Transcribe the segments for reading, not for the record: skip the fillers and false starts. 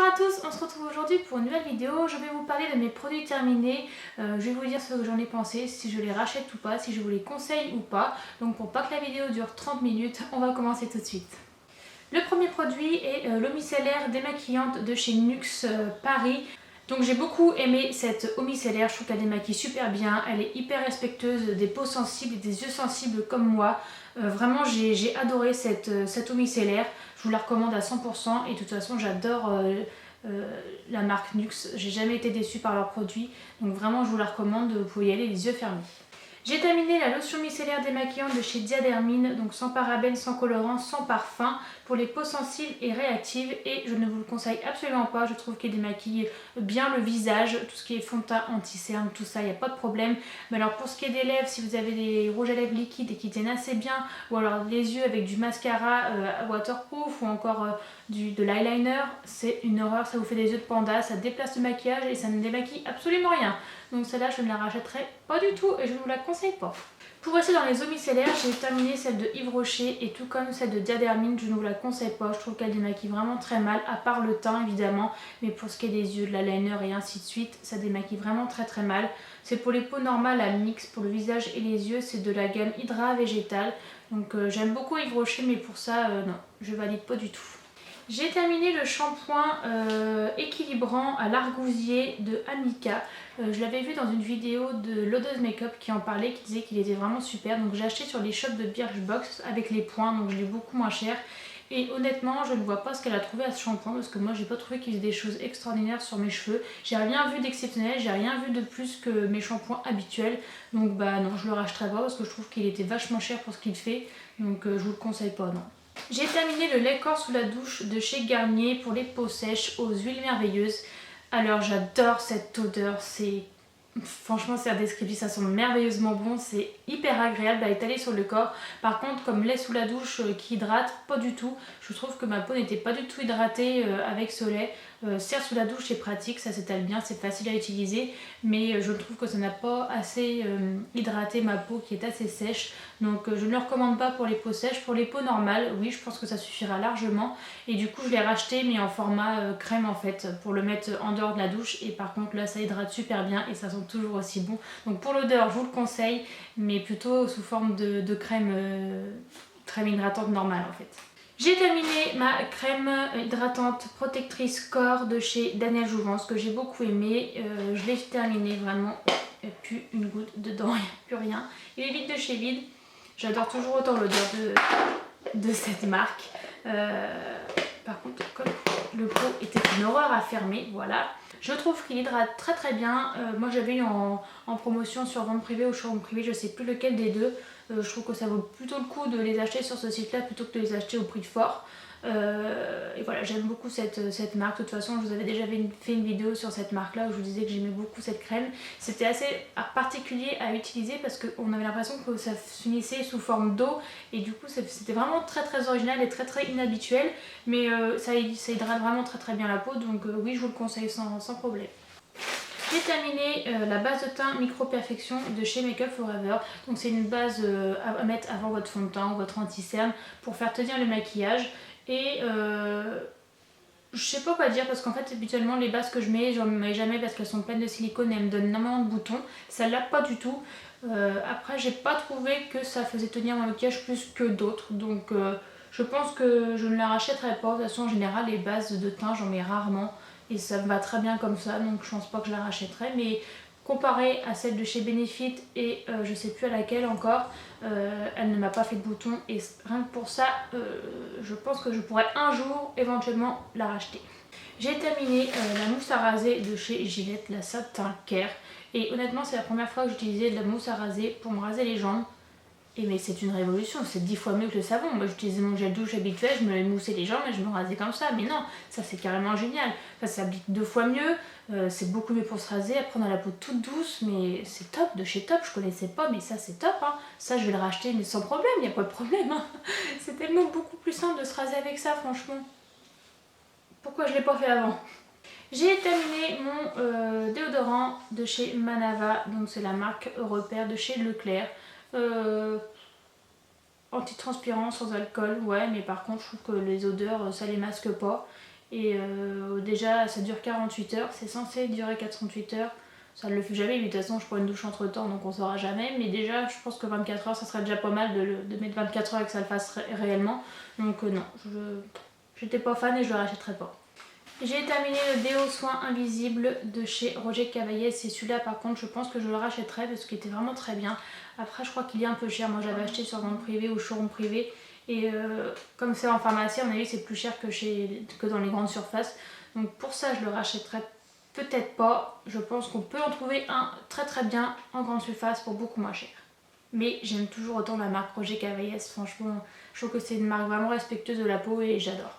à tous, on se retrouve aujourd'hui pour une nouvelle vidéo. Je vais vous parler de mes produits terminés. Je vais vous dire ce que j'en ai pensé, si je les rachète ou pas, si je vous les conseille ou pas. Donc pour pas que la vidéo dure 30 minutes, on va commencer tout de suite. Le premier produit est l'eau micellaire démaquillante de chez Nuxe Paris. Donc j'ai beaucoup aimé cette eau micellaire, je trouve qu'elle démaquille super bien, elle est hyper respectueuse des peaux sensibles et des yeux sensibles comme moi. Vraiment j'ai adoré cette eau micellaire, je vous la recommande à 100% et de toute façon j'adore la marque Nuxe, j'ai jamais été déçue par leurs produits, donc vraiment je vous la recommande, vous pouvez y aller les yeux fermés. J'ai terminé la lotion micellaire démaquillante de chez Diadermine, donc sans parabènes, sans colorants, sans parfum, pour les peaux sensibles et réactives, et je ne vous le conseille absolument pas, je trouve qu'il démaquille bien le visage, tout ce qui est fond de teint, anti-cerne, tout ça, il n'y a pas de problème. Mais alors pour ce qui est des lèvres, si vous avez des rouges à lèvres liquides et qui tiennent assez bien, ou alors les yeux avec du mascara waterproof ou encore de l'eyeliner, c'est une horreur, ça vous fait des yeux de panda, ça déplace le maquillage et ça ne démaquille absolument rien. Donc celle-là je ne la rachèterai pas du tout et je ne vous la conseille pas. Pour rester dans les eaux micellaires, j'ai terminé celle de Yves Rocher et tout comme celle de Diadermine, je ne vous la conseille pas. Je trouve qu'elle démaquille vraiment très mal, à part le teint évidemment, mais pour ce qui est des yeux, de l'eyeliner et ainsi de suite, ça démaquille vraiment très mal. C'est pour les peaux normales à mix, pour le visage et les yeux, c'est de la gamme Hydra Végétal. Donc j'aime beaucoup Yves Rocher, mais pour ça, non, je valide pas du tout. J'ai terminé le shampoing équilibrant à l'argousier de Amika. Je l'avais vu dans une vidéo de Lodeuse Makeup qui en parlait, qui disait qu'il était vraiment super. Donc j'ai acheté sur les shops de Birchbox avec les points, donc je l'ai beaucoup moins cher. Et honnêtement, je ne vois pas ce qu'elle a trouvé à ce shampoing parce que moi j'ai pas trouvé qu'il faisait des choses extraordinaires sur mes cheveux. J'ai rien vu d'exceptionnel, j'ai rien vu de plus que mes shampoings habituels. Donc bah non, je le rachèterai pas parce que je trouve qu'il était vachement cher pour ce qu'il fait. Donc je vous le conseille pas, non. J'ai terminé le lait corps sous la douche de chez Garnier pour les peaux sèches aux huiles merveilleuses. Alors j'adore cette odeur, franchement c'est indescriptible, ça sent merveilleusement bon, c'est hyper agréable à étaler sur le corps. Par contre comme lait sous la douche qui hydrate, pas du tout. Je trouve que ma peau n'était pas du tout hydratée avec ce lait. Certes sous la douche c'est pratique, ça s'étale bien, c'est facile à utiliser, mais je trouve que ça n'a pas assez hydraté ma peau qui est assez sèche. Donc je ne le recommande pas pour les peaux sèches. Pour les peaux normales, oui je pense que ça suffira largement. Et du coup je l'ai racheté mais en format crème en fait, pour le mettre en dehors de la douche. Et par contre là ça hydrate super bien et ça sent toujours aussi bon. Donc pour l'odeur je vous le conseille, mais plutôt sous forme de crème hydratante normale en fait. J'ai terminé ma crème hydratante protectrice corps de chez Daniel Jouvence que j'ai beaucoup aimé. Je l'ai terminé vraiment, il n'y a plus une goutte dedans, il n'y a plus rien. Il est vide de chez vide. J'adore toujours autant l'odeur de cette marque. Par contre, comme le pot était une horreur à fermer, voilà. Je trouve qu'il hydrate très bien. Moi j'avais eu en promotion sur vente privée ou showroom privé, je sais plus lequel des deux. Je trouve que ça vaut plutôt le coup de les acheter sur ce site là plutôt que de les acheter au prix fort. Et voilà, j'aime beaucoup cette marque. De toute façon je vous avais déjà fait une vidéo sur cette marque là où je vous disais que j'aimais beaucoup cette crème. C'était assez particulier à utiliser parce qu'on avait l'impression que ça s'unissait sous forme d'eau et du coup c'était vraiment très original et très inhabituel, mais ça hydrate vraiment très bien la peau, donc oui je vous le conseille sans problème. J'ai terminé la base de teint Micro Perfection de chez Make Up For Ever. Donc c'est une base à mettre avant votre fond de teint ou votre anti-cerne pour faire tenir le maquillage. Et je sais pas quoi dire parce qu'en fait habituellement les bases que je mets, j'en mets jamais parce qu'elles sont pleines de silicone et elles me donnent énormément de boutons. Celle-là pas du tout. Après j'ai pas trouvé que ça faisait tenir mon maquillage plus que d'autres. Donc je pense que je ne la rachèterai pas. De toute façon en général les bases de teint j'en mets rarement. Et ça me va très bien comme ça, donc je pense pas que je la rachèterai. Mais comparée à celle de chez Benefit et je sais plus à laquelle encore, elle ne m'a pas fait de boutons. Et rien que pour ça, je pense que je pourrais un jour éventuellement la racheter. J'ai terminé la mousse à raser de chez Gillette, la Satin Care. Et honnêtement c'est la première fois que j'utilisais de la mousse à raser pour me raser les jambes. Et mais c'est une révolution, c'est 10 fois mieux que le savon. Moi j'utilisais mon gel douche habituel, je me moussais les jambes et je me rasais comme ça. Mais non, ça c'est carrément génial. Ça s'applique 2 fois mieux, c'est beaucoup mieux pour se raser. Après on a la peau toute douce, mais c'est top, de chez Top, je connaissais pas, mais ça c'est top. Hein. Ça je vais le racheter, mais sans problème, il n'y a pas de problème. Hein. C'est tellement beaucoup plus simple de se raser avec ça, franchement. Pourquoi je l'ai pas fait avant? J'ai terminé mon déodorant de chez Manava, donc c'est la marque Repère de chez Leclerc. Antitranspirant sans alcool, ouais, mais par contre je trouve que les odeurs ça les masque pas Et déjà ça dure 48 heures, c'est censé durer 48 heures. Ça ne le fait jamais, mais de toute façon je prends une douche entre temps donc on saura jamais. Mais déjà je pense que 24 heures ça serait déjà pas mal de mettre 24 heures et que ça le fasse réellement. Donc non, j'étais pas fan et je le rachèterai pas. J'ai terminé le déo soin invisible de chez Roger Cavalès et celui-là par contre je pense que je le rachèterai parce qu'il était vraiment très bien. Après je crois qu'il est un peu cher, moi j'avais acheté sur vente privée ou showroom privé et comme c'est en pharmacie à mon avis c'est plus cher que dans les grandes surfaces. Donc pour ça je le rachèterai peut-être pas, je pense qu'on peut en trouver un très très bien en grande surface pour beaucoup moins cher. Mais j'aime toujours autant la marque Roger Cavalès, franchement je trouve que c'est une marque vraiment respectueuse de la peau et j'adore.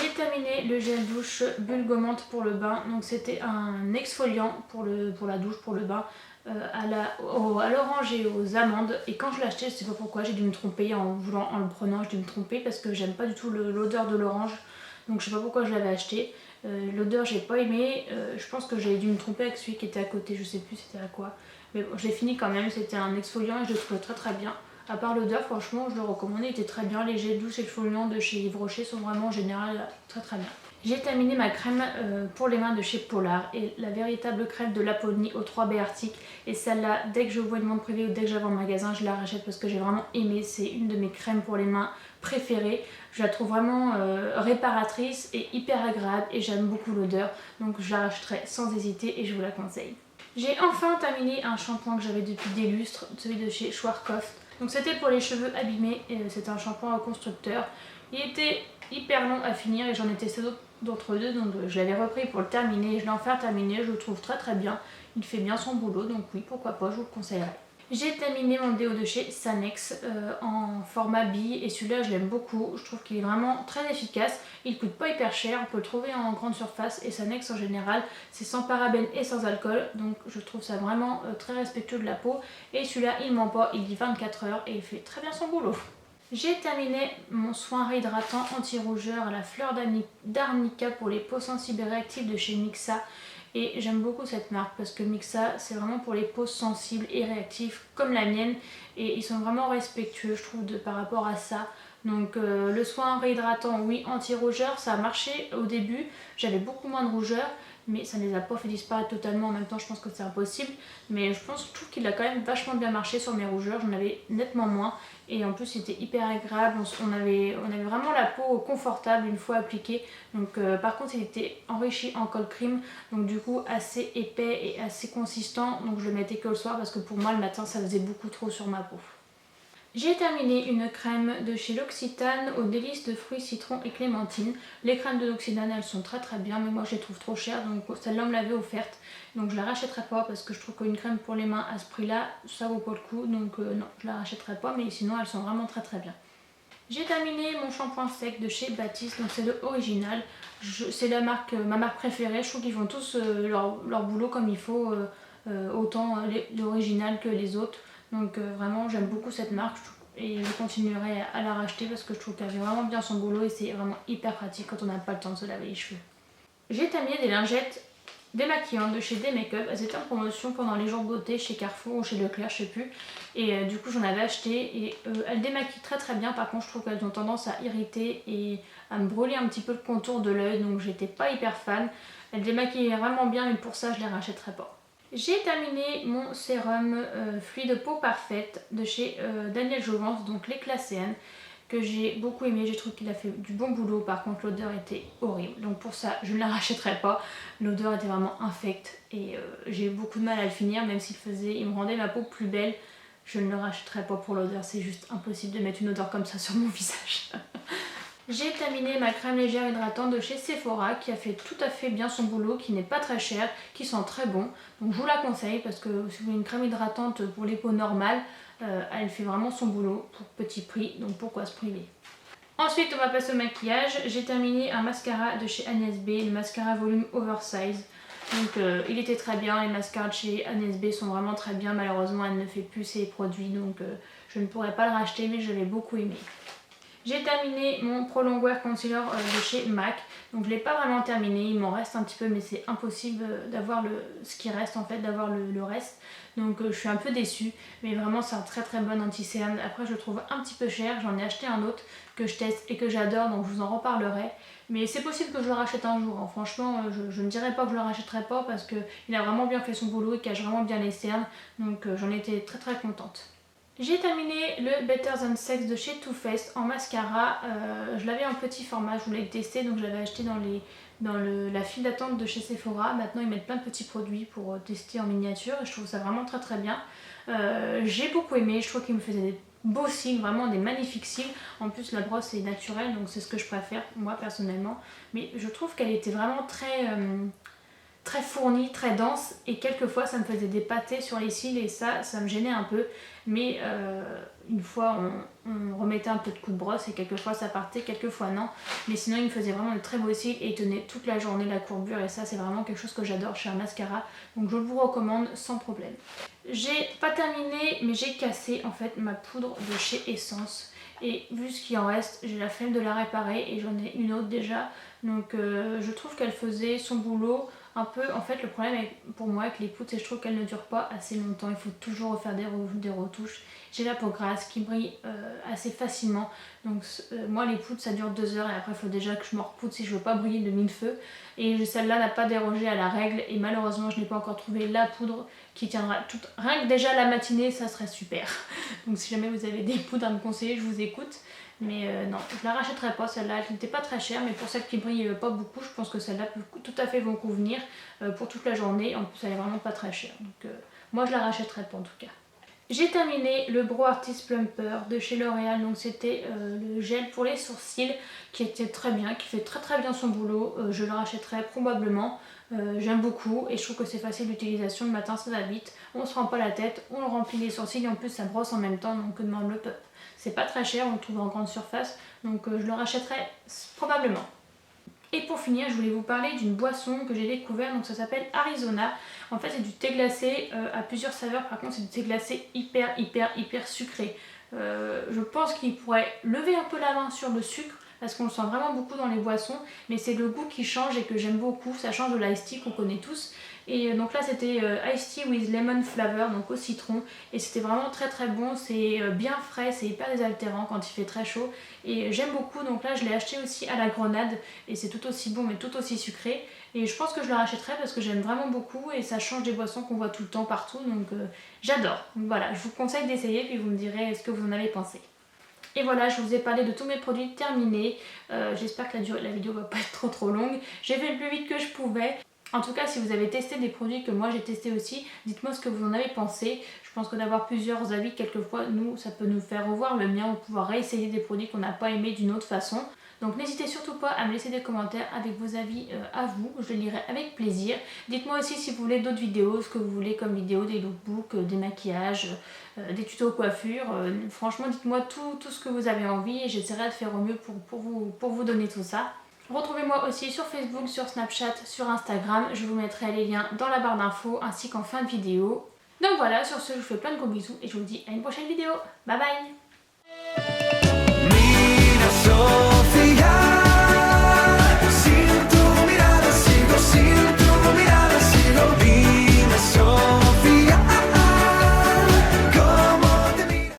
J'ai terminé le gel douche Bulgomante pour le bain, donc c'était un exfoliant pour la douche, pour le bain, à l'orange et aux amandes. Et quand je l'ai acheté, je sais pas pourquoi, j'ai dû me tromper en le prenant, j'ai dû me tromper parce que j'aime pas du tout l'odeur de l'orange. Donc je sais pas pourquoi je l'avais acheté. L'odeur j'ai pas aimé, je pense que j'ai dû me tromper avec celui qui était à côté, je sais plus c'était à quoi. Mais bon, je l'ai fini quand même, c'était un exfoliant et je le trouvais très très bien. À part l'odeur, franchement, je le recommande, il était très bien. Les gels douche exfoliants de chez Yves Rocher sont vraiment en général très très bien. J'ai terminé ma crème pour les mains de chez Polar et la véritable crème de Laponie aux 3B Arctic. Et celle-là, dès que je vois une vente privée ou dès que j'avais en magasin, je la rachète parce que j'ai vraiment aimé. C'est une de mes crèmes pour les mains préférées. Je la trouve vraiment réparatrice et hyper agréable et j'aime beaucoup l'odeur. Donc je la rachèterai sans hésiter et je vous la conseille. J'ai enfin terminé un shampoing que j'avais depuis des lustres, celui de chez Schwarzkopf. Donc c'était pour les cheveux abîmés, c'était un shampoing reconstructeur. Il était hyper long à finir et j'en ai testé d'autres deux, donc je l'avais repris pour le terminer. Je l'ai enfin terminé, je le trouve très très bien. Il fait bien son boulot, donc oui, pourquoi pas, je vous le conseillerais. J'ai terminé mon déo de chez Sanex en format bille et celui-là je l'aime beaucoup, je trouve qu'il est vraiment très efficace, il coûte pas hyper cher, on peut le trouver en grande surface et Sanex en général c'est sans parabènes et sans alcool donc je trouve ça vraiment très respectueux de la peau et celui-là il ment pas, il dit 24 heures et il fait très bien son boulot. J'ai terminé mon soin réhydratant anti-rougeur à la fleur d'arnica pour les peaux sensibles et réactives de chez Mixa. Et j'aime beaucoup cette marque parce que Mixa c'est vraiment pour les peaux sensibles et réactives comme la mienne. Et ils sont vraiment respectueux je trouve par rapport à ça. Donc le soin réhydratant oui anti-rougeur ça a marché au début. J'avais beaucoup moins de rougeur. Mais ça ne les a pas fait disparaître totalement, en même temps je pense que c'est impossible. Mais je trouve qu'il a quand même vachement bien marché sur mes rougeurs, j'en avais nettement moins. Et en plus il était hyper agréable, on avait vraiment la peau confortable une fois appliquée. Donc par contre il était enrichi en cold cream, donc du coup assez épais et assez consistant. Donc je le mettais que le soir parce que pour moi le matin ça faisait beaucoup trop sur ma peau. J'ai terminé une crème de chez L'Occitane aux délices de fruits, citron et clémentine. Les crèmes de L'Occitane elles sont très très bien mais moi je les trouve trop chères donc celle-là on me l'avait offerte. Donc je la rachèterai pas parce que je trouve qu'une crème pour les mains à ce prix là ça vaut pas le coup. Donc non je la rachèterai pas mais sinon elles sont vraiment très très bien. J'ai terminé mon shampoing sec de chez Baptiste, donc c'est le original. C'est ma marque préférée, je trouve qu'ils font tous leur boulot comme il faut, autant l'original que les autres. Donc vraiment j'aime beaucoup cette marque et je continuerai à la racheter parce que je trouve qu'elle fait vraiment bien son boulot et c'est vraiment hyper pratique quand on n'a pas le temps de se laver les cheveux. J'ai terminé des lingettes démaquillantes de chez D-Make-up. Elles étaient en promotion pendant les jours beauté chez Carrefour ou chez Leclerc, je sais plus. Et du coup j'en avais acheté et elles démaquillent très très bien. Par contre je trouve qu'elles ont tendance à irriter et à me brûler un petit peu le contour de l'œil. Donc j'étais pas hyper fan. Elles démaquillaient vraiment bien mais pour ça je les rachèterai pas. J'ai terminé mon sérum fluide peau parfaite de chez Daniel Jouvence, donc l'éclat CN, que j'ai beaucoup aimé. J'ai trouvé qu'il a fait du bon boulot, par contre l'odeur était horrible. Donc pour ça je ne la rachèterai pas. L'odeur était vraiment infecte et j'ai eu beaucoup de mal à le finir, même il me rendait ma peau plus belle. Je ne le rachèterai pas pour l'odeur, c'est juste impossible de mettre une odeur comme ça sur mon visage. J'ai terminé ma crème légère hydratante de chez Sephora qui a fait tout à fait bien son boulot, qui n'est pas très chère, qui sent très bon. Donc je vous la conseille parce que si vous voulez une crème hydratante pour les peaux normales, elle fait vraiment son boulot pour petit prix, donc pourquoi se priver. Ensuite on va passer au maquillage. J'ai terminé un mascara de chez Agnès B, le mascara volume oversize. Donc il était très bien, les mascaras de chez Agnès B sont vraiment très bien. Malheureusement elle ne fait plus ses produits donc je ne pourrais pas le racheter mais je l'ai beaucoup aimé. J'ai terminé mon Pro Longwear Concealer de chez MAC. Donc je ne l'ai pas vraiment terminé, il m'en reste un petit peu mais c'est impossible d'avoir ce qui reste en fait, d'avoir le reste. Donc je suis un peu déçue, mais vraiment c'est un très très bon anti-cerne. Après je le trouve un petit peu cher, j'en ai acheté un autre que je teste et que j'adore, donc je vous en reparlerai. Mais c'est possible que je le rachète un jour, hein. Franchement je ne dirais pas que je le rachèterai pas parce qu'il a vraiment bien fait son boulot, il cache vraiment bien les cernes. Donc j'en étais très très contente. J'ai terminé le Better Than Sex de chez Too Faced en mascara. Je l'avais en petit format, je voulais le tester, donc je l'avais acheté dans la file d'attente de chez Sephora. Maintenant ils mettent plein de petits produits pour tester en miniature et je trouve ça vraiment très très bien. J'ai beaucoup aimé, je trouve qu'il me faisait des beaux cils, vraiment des magnifiques cils. En plus la brosse est naturelle, donc c'est ce que je préfère moi personnellement. Mais je trouve qu'elle était vraiment très fournie, très dense et quelquefois ça me faisait des pâtés sur les cils et ça me gênait un peu. Mais une fois on remettait un peu de coup de brosse et quelquefois ça partait, quelquefois non. Mais sinon il me faisait vraiment de très beaux cils et il tenait toute la journée la courbure et ça c'est vraiment quelque chose que j'adore chez un mascara. Donc je vous recommande sans problème. J'ai pas terminé mais j'ai cassé en fait ma poudre de chez Essence. Et vu ce qui en reste, j'ai la flemme de la réparer et j'en ai une autre déjà. Donc je trouve qu'elle faisait son boulot un peu. En fait le problème pour moi avec les poudres c'est que je trouve qu'elles ne durent pas assez longtemps. Il faut toujours refaire des retouches. J'ai la peau grasse qui brille assez facilement. Donc moi les poudres ça dure 2 heures et après il faut déjà que je me repoudre si je veux pas briller de 1000 feux. Et celle-là n'a pas dérogé à la règle et malheureusement je n'ai pas encore trouvé la poudre qui tiendra toute. Rien que déjà la matinée ça serait super. Donc si jamais vous avez des poudres à me conseiller je vous écoute. Mais non, je la rachèterai pas celle-là, elle n'était pas très chère mais pour celle qui brille pas beaucoup je pense que celle-là peut tout à fait vous convenir pour toute la journée. En plus elle est vraiment pas très chère donc moi je la rachèterai pas en tout cas. J'ai terminé le Brow Artist Plumper de chez L'Oréal, donc c'était le gel pour les sourcils qui était très bien, qui fait très très bien son boulot. Je le rachèterai probablement, j'aime beaucoup et je trouve que c'est facile d'utilisation, le matin ça va vite, on se rend pas la tête, on le remplit les sourcils et en plus ça brosse en même temps donc demande le pop. C'est pas très cher, on le trouve en grande surface donc je le rachèterai probablement. Et pour finir, je voulais vous parler d'une boisson que j'ai découvert, donc ça s'appelle Arizona. En fait c'est du thé glacé à plusieurs saveurs, par contre c'est du thé glacé hyper sucré. Je pense qu'il pourrait lever un peu la main sur le sucre parce qu'on le sent vraiment beaucoup dans les boissons, mais c'est le goût qui change et que j'aime beaucoup, ça change de l'ice tea qu'on connaît tous. Et donc là c'était Ice Tea with Lemon Flavor, donc au citron, et c'était vraiment très très bon, c'est bien frais, c'est hyper désaltérant quand il fait très chaud et j'aime beaucoup. Donc là je l'ai acheté aussi à la grenade et c'est tout aussi bon mais tout aussi sucré et je pense que je le rachèterai parce que j'aime vraiment beaucoup et ça change des boissons qu'on voit tout le temps partout donc j'adore. Donc voilà, je vous conseille d'essayer puis vous me direz ce que vous en avez pensé. Et voilà, je vous ai parlé de tous mes produits terminés. J'espère que la vidéo va pas être trop longue. J'ai fait le plus vite que je pouvais. En tout cas, si vous avez testé des produits que moi j'ai testé aussi, dites-moi ce que vous en avez pensé. Je pense que d'avoir plusieurs avis, quelquefois, ça peut nous faire revoir le mien ou pouvoir réessayer des produits qu'on n'a pas aimés d'une autre façon. Donc n'hésitez surtout pas à me laisser des commentaires avec vos avis à vous, je les lirai avec plaisir. Dites-moi aussi si vous voulez d'autres vidéos, ce que vous voulez comme vidéo, des lookbooks, des maquillages, des tutos coiffure. Franchement dites-moi tout ce que vous avez envie et j'essaierai de faire au mieux pour vous donner tout ça. Retrouvez-moi aussi sur Facebook, sur Snapchat, sur Instagram, je vous mettrai les liens dans la barre d'infos ainsi qu'en fin de vidéo. Donc voilà, sur ce je vous fais plein de gros bisous et je vous dis à une prochaine vidéo. Bye bye.